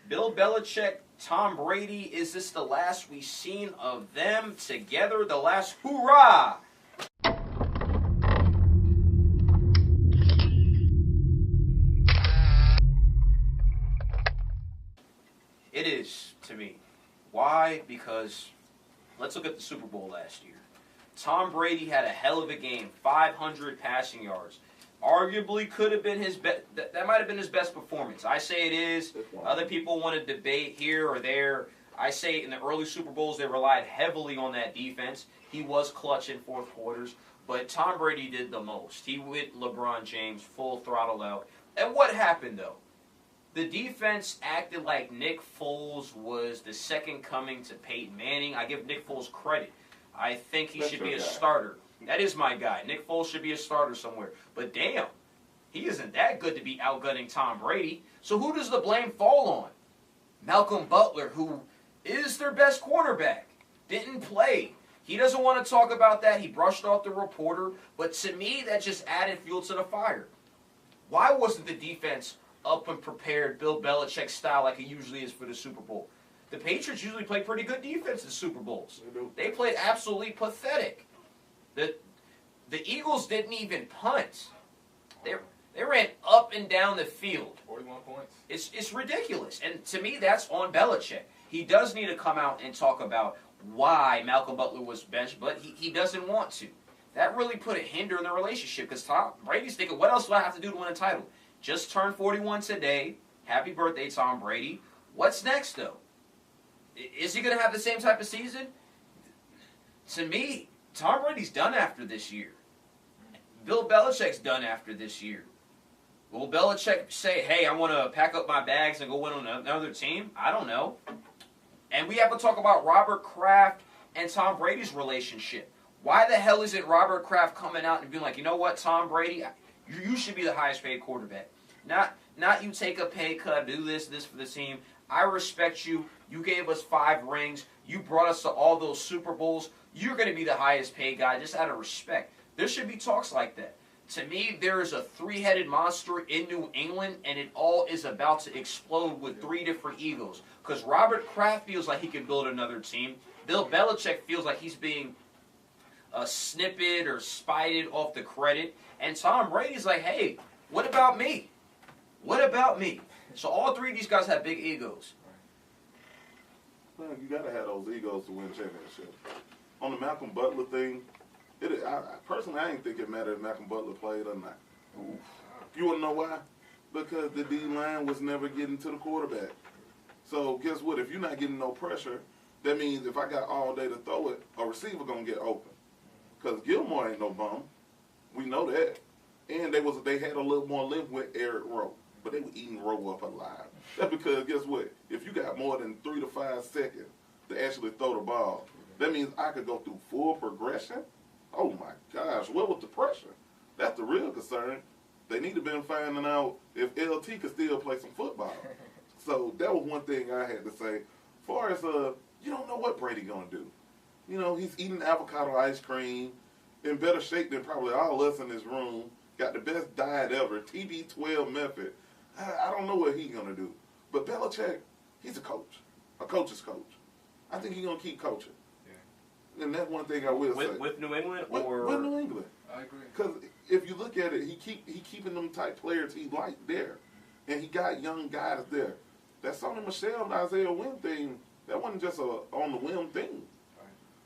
Bill Belichick, Tom Brady, is this the last we've seen of them together? The last hoorah? It is, to me. Why? Because let's look at the Super Bowl last year. Tom Brady had a hell of a game, 500 passing yards. Arguably could have been his best. That might have been his best performance. I say it is. Other people want to debate here or there. I say in the early Super Bowls they relied heavily on that defense. He was clutch in fourth quarters, but Tom Brady did the most. He went LeBron James full throttle out. And what happened though? The defense acted like Nick Foles was the second coming to Peyton Manning. I give Nick Foles credit. I think he should be a starter. That is my guy. Nick Foles should be a starter somewhere. But damn, he isn't that good to be outgunning Tom Brady. So who does the blame fall on? Malcolm Butler, who is their best cornerback, didn't play. He doesn't want to talk about that. He brushed off the reporter. But to me, that just added fuel to the fire. Why wasn't the defense up and prepared Bill Belichick style like it usually is for the Super Bowl? The Patriots usually play pretty good defense in Super Bowls. They played absolutely pathetic. The Eagles didn't even punt. They ran up and down the field. 41 points. It's ridiculous. And to me, that's on Belichick. He does need to come out and talk about why Malcolm Butler was benched, but he doesn't want to. That really put a hinder in the relationship because Tom Brady's thinking, what else do I have to do to win a title? Just turned 41 today. Happy birthday, Tom Brady. What's next, though? Is he going to have the same type of season? To me, Tom Brady's done after this year. Bill Belichick's done after this year. Will Belichick say, hey, I want to pack up my bags and go win on another team? I don't know. And we have to talk about Robert Kraft and Tom Brady's relationship. Why the hell isn't Robert Kraft coming out and being like, you know what, Tom Brady, you should be the highest paid quarterback. Not you take a pay cut, do this for the team. I respect you. You gave us 5 rings. You brought us to all those Super Bowls. You're going to be the highest paid guy just out of respect. There should be talks like that. To me, there is a 3-headed monster in New England, and it all is about to explode with 3 different egos. Because Robert Kraft feels like he can build another team. Bill Belichick feels like he's being snipped or spited off the credit. And Tom Brady's like, hey, what about me? What about me? So all 3 of these guys have big egos. Well, you got to have those egos to win championships. On the Malcolm Butler thing, personally, I didn't think it mattered if Malcolm Butler played or not. Oof. You want to know why? Because the D-line was never getting to the quarterback. So guess what? If you're not getting no pressure, that means if I got all day to throw it, a receiver going to get open. Because Gilmore ain't no bum. We know that. And they had a little more length with Eric Rowe. But they were eating Rowe up alive. That's because, guess what? If you got more than 3 to 5 seconds to actually throw the ball, that means I could go through full progression. Oh, my gosh. What was the pressure? That's the real concern. They need to been finding out if LT could still play some football. So that was one thing I had to say. As far as, you don't know what Brady going to do. You know, he's eating avocado ice cream, in better shape than probably all us in this room, got the best diet ever, TB12 method. I don't know what he's going to do. But Belichick, he's a coach's coach. I think he's going to keep coaching. Yeah. And that's one thing I will say. With New England? With New England. I agree. Because if you look at it, he keeping them type players he like there. And he got young guys there. That Sonny Michel and Isaiah Wynn thing, that wasn't just a on the whim thing.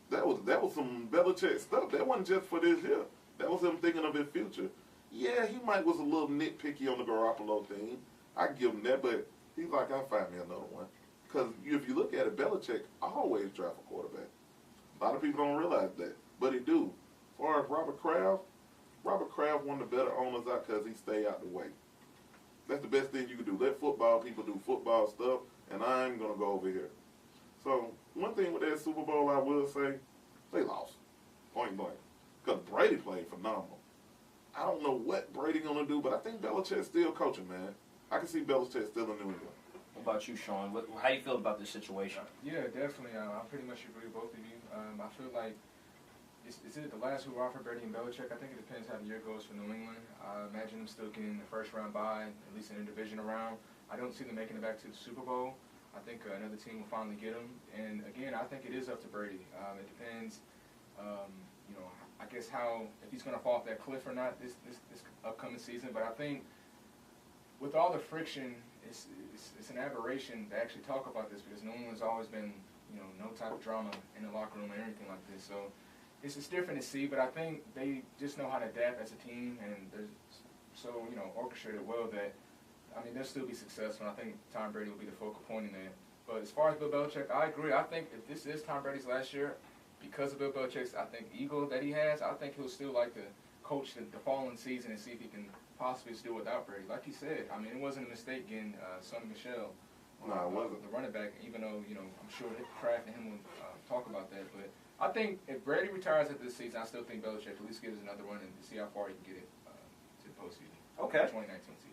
That was some Belichick stuff. That wasn't just for this year. That was him thinking of his future. Yeah, he was a little nitpicky on the Garoppolo thing. I give him that, but he's like, I'll find me another one. Because if you look at it, Belichick always draft a quarterback. A lot of people don't realize that, but he do. As far as Robert Kraft one of the better owners out because he stay out the way. That's the best thing you can do. Let football people do football stuff, and I'm going to go over here. So one thing with that Super Bowl I will say, they lost, point blank. Because Brady played phenomenal. I don't know what Brady going to do, but I think Belichick's still coaching, man. I can see Belichick still in New England. What about you, Sean? How do you feel about this situation? Yeah, definitely. I pretty much agree with both of you. I feel like, is it the last hurrah for Brady and Belichick? I think it depends how the year goes for New England. I imagine them still getting the first round bye, at least in the division round. I don't see them making it back to the Super Bowl. I think another team will finally get him. And again, I think it is up to Brady. It depends, you know, I guess if he's going to fall off that cliff or not this upcoming season. But I think with all the friction, it's an aberration to actually talk about this because New England's always been, you know, no type of drama in the locker room or anything like this. So it's just different to see. But I think they just know how to adapt as a team, and they're so, you know, orchestrated well that, I mean, they'll still be successful. And I think Tom Brady will be the focal point in that. But as far as Bill Belichick, I agree. I think if this is Tom Brady's last year, because of Bill Belichick's, I think, ego that he has, I think he'll still like to coach the following season and see if he can possibly still without Brady. Like he said, I mean, it wasn't a mistake getting Sonny Michel, the running back, even though, you know, I'm sure Kraft and him will talk about that. But I think if Brady retires at this season, I still think Belichick at least gives another run and see how far he can get it to the postseason. Okay. 2019 season.